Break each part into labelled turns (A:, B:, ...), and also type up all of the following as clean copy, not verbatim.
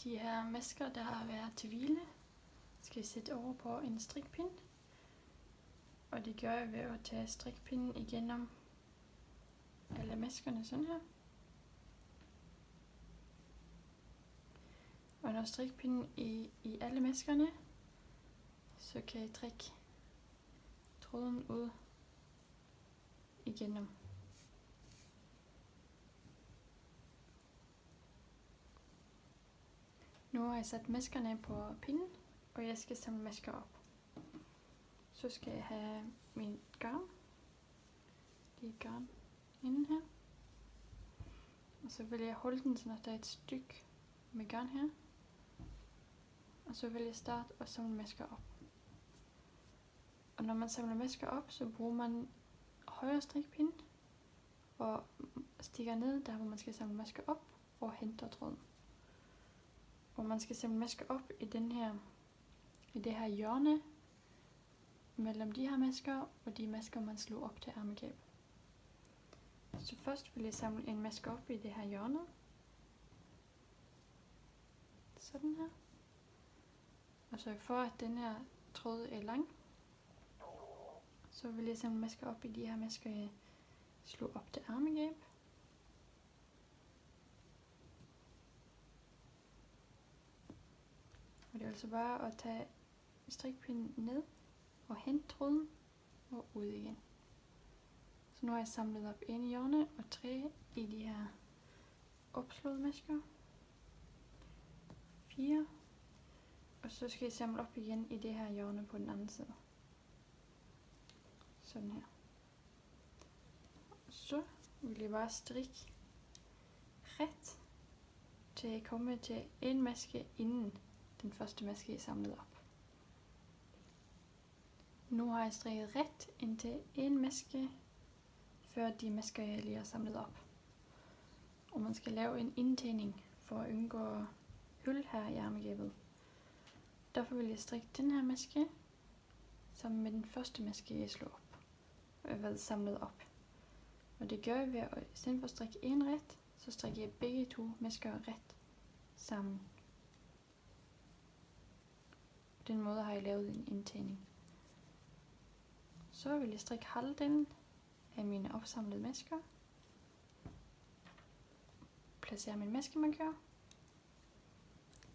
A: De her masker, der har været til hvile, skal jeg sætte over på en strikpind. Og det gør jeg ved at tage strikpinden igennem alle maskerne sådan her. Og når strikpinden i alle maskerne, så kan jeg trække tråden ud igennem. Nu har jeg sat maskerne på pinden, og jeg skal samle masker op. Så skal jeg have min garn. Det er garn inden her. Og så vil jeg holde den, så der er et stykke med garn her. Og så vil jeg starte og samle masker op. Og når man samler masker op, så bruger man højre strikpind og stikker ned der, hvor man skal samle masker op og henter tråden. Og man skal samle masker op i det her hjørne mellem de her masker og de masker, man slår op til ærmegab. Så først vil jeg samle en maske op i det her hjørne. Sådan her. Og så for at den her tråd er lang, så vil jeg samle masker op i de her masker, jeg slår op til ærmegab. Og det er altså bare at tage strikpinden ned og hente tråden og ud igen. Så nu har jeg samlet op en i hjørne og 3 i de her opslåede masker. 4. Og så skal jeg samle op igen i det her hjørne på den anden side. Sådan her. Så vil jeg bare strikke ret til at komme til en maske inden den første maske er samlet op. Nu har jeg strikket ret indtil en maske før de masker jeg lige har samlet op. Og man skal lave en indtagning for at undgå hul her i ærmegabet. Derfor vil jeg strikke den her maske sammen med den første maske jeg slår op. Og jeg har samlet op. Og det gør jeg ved at i stedet for at strikke en ret, så strikker jeg begge to masker ret sammen. På den måde har jeg lavet en indtagning. Så vil jeg strikke halvdelen af mine opsamlede masker. Placerer min maskemarkør.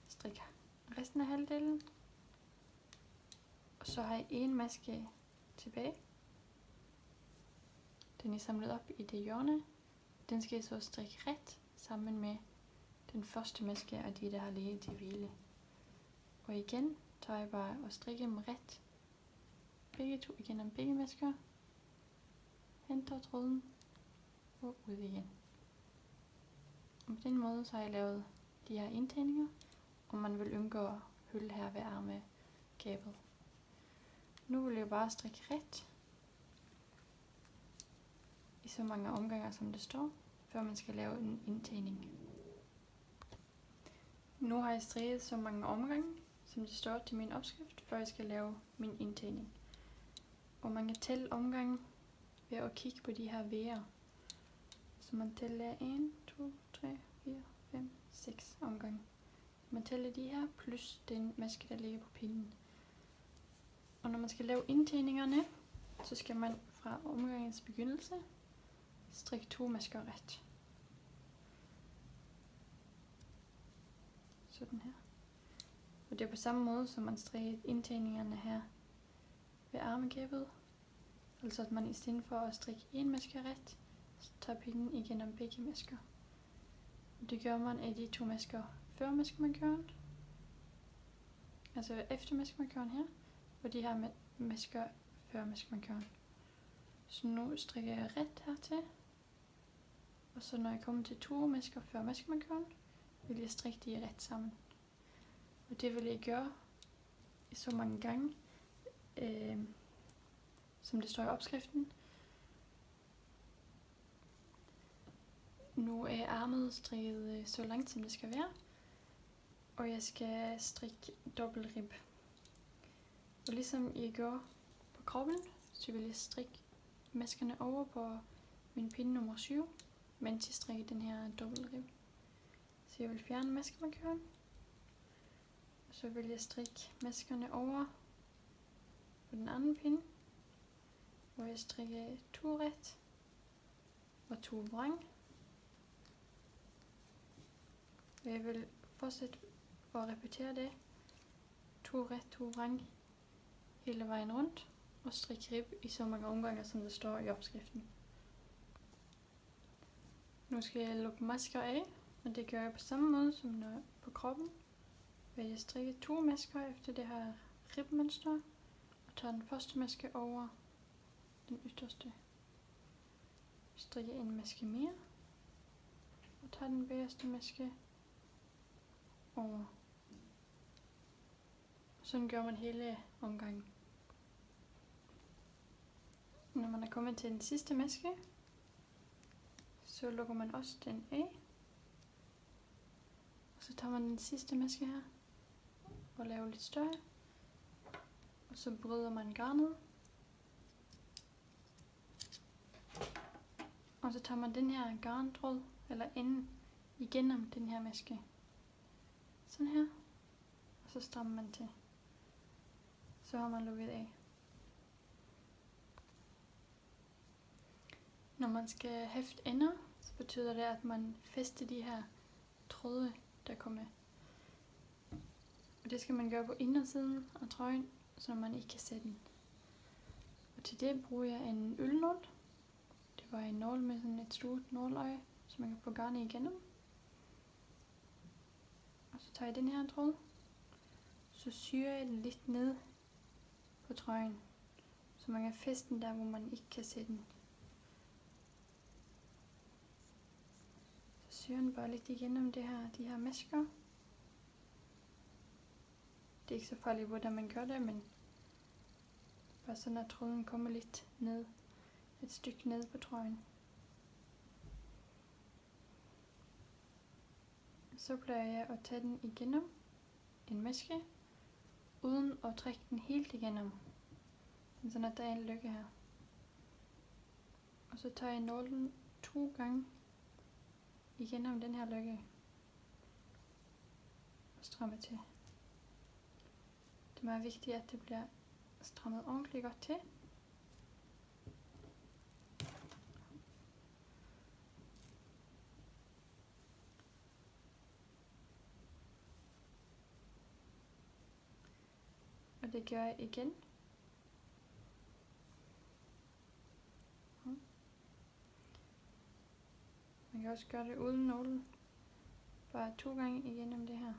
A: Strik resten af halvdelen. Og så har jeg en maske tilbage. Den er samlet op i det hjørne. Den skal jeg så strikke ret sammen med den første maske af de, der har ligget til hvile. Og igen tager jeg bare og strikker dem ret. Begge to igennem begge masker. Henter tråden og ud igen. Og på den måde så har jeg lavet de her indtagninger, og man vil undgå hul her ved ærmegabet. Nu vil jeg bare strikke ret i så mange omgange, som det står, før man skal lave en indtagning. Nu har jeg strikket så mange omgange, som det står til min opskrift, før jeg skal lave min indtagning. Og man kan tælle omgange ved at kigge på de her V'er. Så man tæller 1, 2, 3, 4, 5, 6 omgange. Man tæller de her plus den maske, der ligger på pinden. Og når man skal lave indtæningerne, så skal man fra omgangens begyndelse strikke 2 masker ret. Sådan her. Og det er på samme måde, som man strikker indtæningerne her ved ærmegabet. Altså at man i stedet for at strikke en maske ret, så tager pinden igennem begge masker. Og det gør man af de 2 masker før maskemarkøren, altså efter maskemarkøren her, og de her masker før maskemarkøren. Så nu strikker jeg ret hertil, og så når jeg kommer til 2 masker før maskemarkøren, vil jeg strikke de ret sammen. Og det vil jeg gøre i så mange gange, som det står i opskriften. Nu er ærmet strikket så langt, som det skal være, og jeg skal strikke dobbeltrib. Og ligesom jeg gjorde på kroppen, så vil jeg strikke maskerne over på min pinde nummer 7, mens jeg strikker den her dobbeltrib. Så jeg vil fjerne maskemarkøren, Så vil jeg strikke maskerne over på den anden pind, hvor jeg strikker 2 ret og 2 vrang. Og jeg vil fortsætte for at repetere det. 2 ret, 2 vrang hele vejen rundt, og strikke rib i så mange omgange, som det står i opskriften. Nu skal jeg lukke masker af, og det gør jeg på samme måde som når på kroppen. Vil jeg strikke 2 masker efter det her ribmønster, og tager den første maske over den ytterste. Strikke en maske mere, og tager den bagerste maske over. Sådan gør man hele omgangen. Når man er kommet til den sidste maske, så lukker man også den af. Og så tager man den sidste maske her og laver lidt større. Og så bryder man garnet. Og så tager man den her garntråd, eller enden, igennem den her maske. Sådan her. Og så strammer man til. Så har man lukket af. Når man skal hæfte ender, så betyder det, at man fæster de her tråde, der kommer. Og det skal man gøre på indersiden af trøjen, så man ikke kan sætte den. Og til det bruger jeg en ølnål. Det var en nål med sådan et stort nåløje, så man kan få garnet igennem. Og så tager jeg den her tråd, så syr jeg den lidt ned på trøjen, så man kan fæste den der, hvor man ikke kan sætte den. Så syr den bare lidt igennem de her masker. Det er ikke så farligt, hvordan man gør det, men bare sådan, at tråden kommer lidt ned, et stykke ned på trøjen. Så plejer jeg at tage den igennem en maske, uden at trække den helt igennem. Sådan at der er en lykke her. Og så tager jeg nålen 2 gange igennem den her lykke. Og strammer til. Det er meget vigtigt, at det bliver strammet ordentligt godt til. Og det gør jeg igen. Man kan også gøre det uden nålen. Bare 2 gange igennem det her.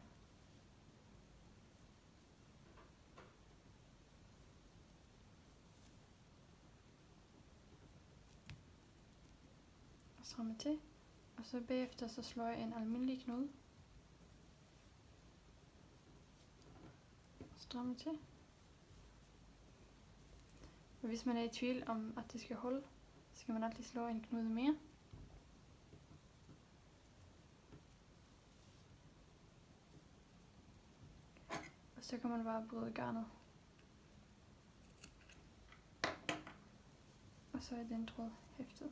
A: Og strammer til. Og så bagefter så slår jeg en almindelig knude. Strammer til. Og hvis man er i tvivl om, at det skal holde, så skal man altid slå en knude mere. Og så kan man bare bryde garnet. Og så er den tråd hæftet.